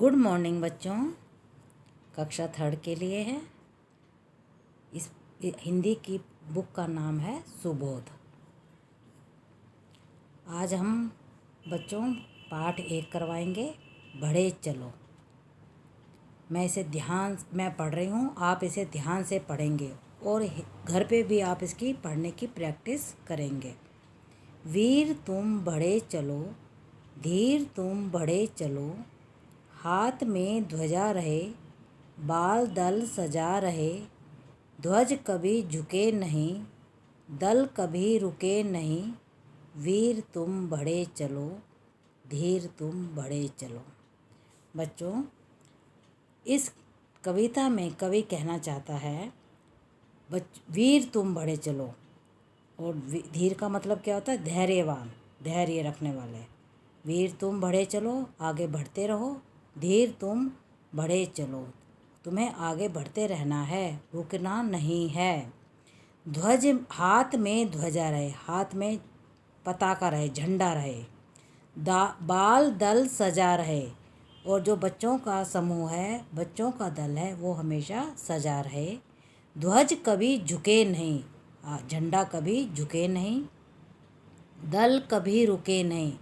Good morning बच्चों। कक्षा 3 के लिए है। इस हिंदी की बुक का नाम है सुबोध। आज हम बच्चों पाठ 1 करवाएंगे, बढ़े चलो। मैं पढ़ रही हूँ, आप इसे ध्यान से पढ़ेंगे और घर पे भी आप इसकी पढ़ने की प्रैक्टिस करेंगे। वीर तुम बढ़े चलो, धीर तुम बढ़े चलो, हाथ में ध्वजा रहे, बाल दल सजा रहे, ध्वज कभी झुके नहीं, दल कभी रुके नहीं, वीर तुम बढ़े चलो, धीर तुम बढ़े चलो। बच्चों, इस कविता में कवि कहना चाहता है वीर तुम बढ़े चलो, और धीर का मतलब क्या होता है? धैर्यवान, धैर्य रखने वाले। वीर तुम बढ़े चलो, आगे बढ़ते रहो। धीर तुम बढ़े चलो, तुम्हें आगे बढ़ते रहना है, रुकना नहीं है। ध्वज, हाथ में ध्वजा रहे, हाथ में पताका रहे, झंडा रहे। बाल दल सजा रहे, और जो बच्चों का समूह है, बच्चों का दल है, वो हमेशा सजा रहे। ध्वज कभी झुके नहीं, झंडा कभी झुके नहीं। दल कभी रुके नहीं,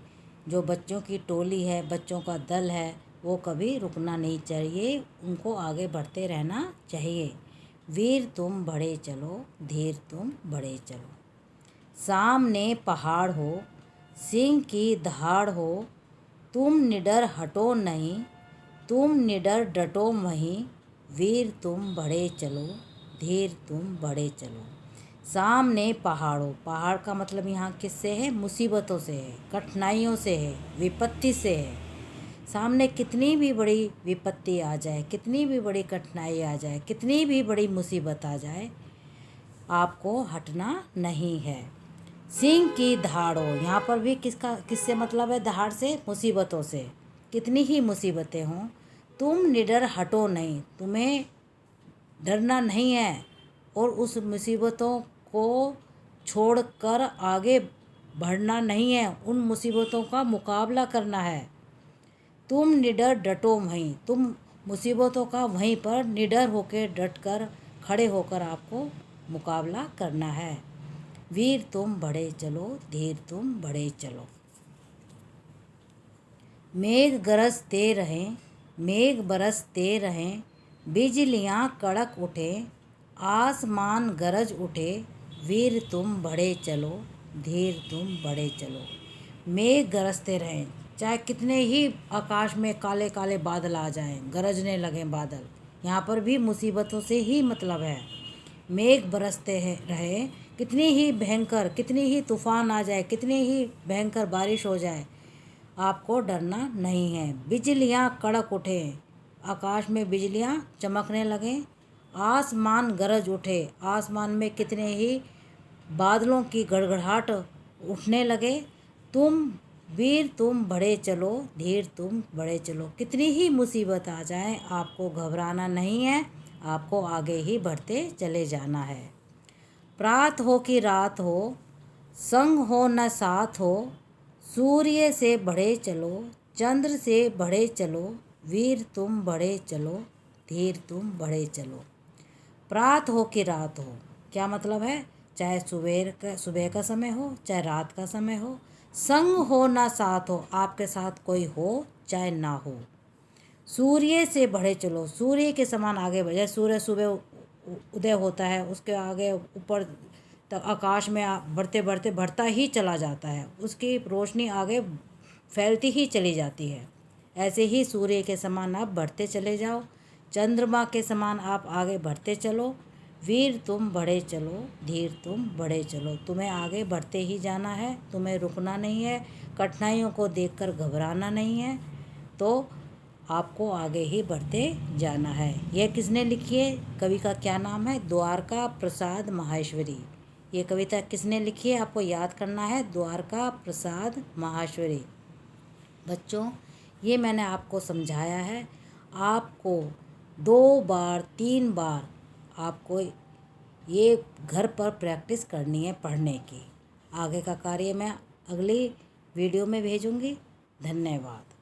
जो बच्चों की टोली है, बच्चों का दल है, वो कभी रुकना नहीं चाहिए, उनको आगे बढ़ते रहना चाहिए। वीर तुम बढ़े चलो, धीर तुम बढ़े चलो। सामने पहाड़ हो, सिंह की दहाड़ हो, तुम निडर हटो नहीं, तुम निडर डटो वहीं, वीर तुम बढ़े चलो, धीर तुम बढ़े चलो। सामने पहाड़ों, पहाड़ का मतलब यहाँ किससे है? मुसीबतों से है, कठिनाइयों से है, विपत्ति से है। सामने कितनी भी बड़ी विपत्ति आ जाए, कितनी भी बड़ी कठिनाई आ जाए, कितनी भी बड़ी मुसीबत आ जाए, आपको हटना नहीं है। सिंह की दहाड़ो, यहाँ पर भी किससे मतलब है? दहाड़ से, मुसीबतों से। कितनी ही मुसीबतें हों, तुम निडर हटो नहीं, तुम्हें डरना नहीं है, और उस मुसीबतों को छोड़कर आगे बढ़ना नहीं है, उन मुसीबतों का मुकाबला करना है। तुम निडर डटो वहीं, तुम मुसीबतों का वहीं पर निडर होकर, डटकर, खड़े होकर आपको मुकाबला करना है। वीर तुम बढ़े चलो, धीर तुम बढ़े चलो। मेघ गरजते रहें, मेघ बरसते रहें, बिजलियाँ कड़क उठे, आसमान गरज उठे, वीर तुम बढ़े चलो, धीर तुम बढ़े चलो। मेघ गरजते रहें, चाहे कितने ही आकाश में काले काले बादल आ जाएं, गरजने लगें बादल, यहाँ पर भी मुसीबतों से ही मतलब है। मेघ बरसते रहे, कितनी ही भयंकर, कितनी ही तूफान आ जाए, कितनी ही भयंकर बारिश हो जाए, आपको डरना नहीं है। बिजलियाँ कड़क उठे, आकाश में बिजलियाँ चमकने लगें, आसमान गरज उठे, आसमान में कितने ही बादलों की गड़गड़ाहट उठने लगे। वीर तुम बढ़े चलो, धीर तुम बढ़े चलो। कितनी ही मुसीबत आ जाए, आपको घबराना नहीं है, आपको आगे ही बढ़ते चले जाना है। प्रात हो कि रात हो, संग हो न साथ हो, सूर्य से बढ़े चलो, चंद्र से बढ़े चलो, वीर तुम बढ़े चलो, धीर तुम बढ़े चलो। प्रात हो कि रात हो, क्या मतलब है? चाहे सुबह का समय हो, चाहे रात का समय हो। संग हो ना साथ हो, आपके साथ कोई हो चाहे ना हो। सूर्य से बढ़े चलो, सूर्य के समान आगे बढ़े। सूर्य सुबह उदय होता है, उसके आगे ऊपर तक आकाश में बढ़ते बढ़ते बढ़ता ही चला जाता है, उसकी रोशनी आगे फैलती ही चली जाती है। ऐसे ही सूर्य के समान आप बढ़ते चले जाओ, चंद्रमा के समान आप आगे बढ़ते चलो। वीर तुम बढ़े चलो, धीर तुम बढ़े चलो। तुम्हें आगे बढ़ते ही जाना है, तुम्हें रुकना नहीं है, कठिनाइयों को देखकर घबराना नहीं है, तो आपको आगे ही बढ़ते जाना है। यह किसने लिखी है? कवि का क्या नाम है? द्वारका प्रसाद माहेश्वरी। ये कविता किसने लिखी है? आपको याद करना है, द्वारका प्रसाद माहेश्वरी। बच्चों, ये मैंने आपको समझाया है, आपको 2 बार 3 बार आपको ये घर पर प्रैक्टिस करनी है पढ़ने की। आगे का कार्य मैं अगली वीडियो में भेजूंगी। धन्यवाद।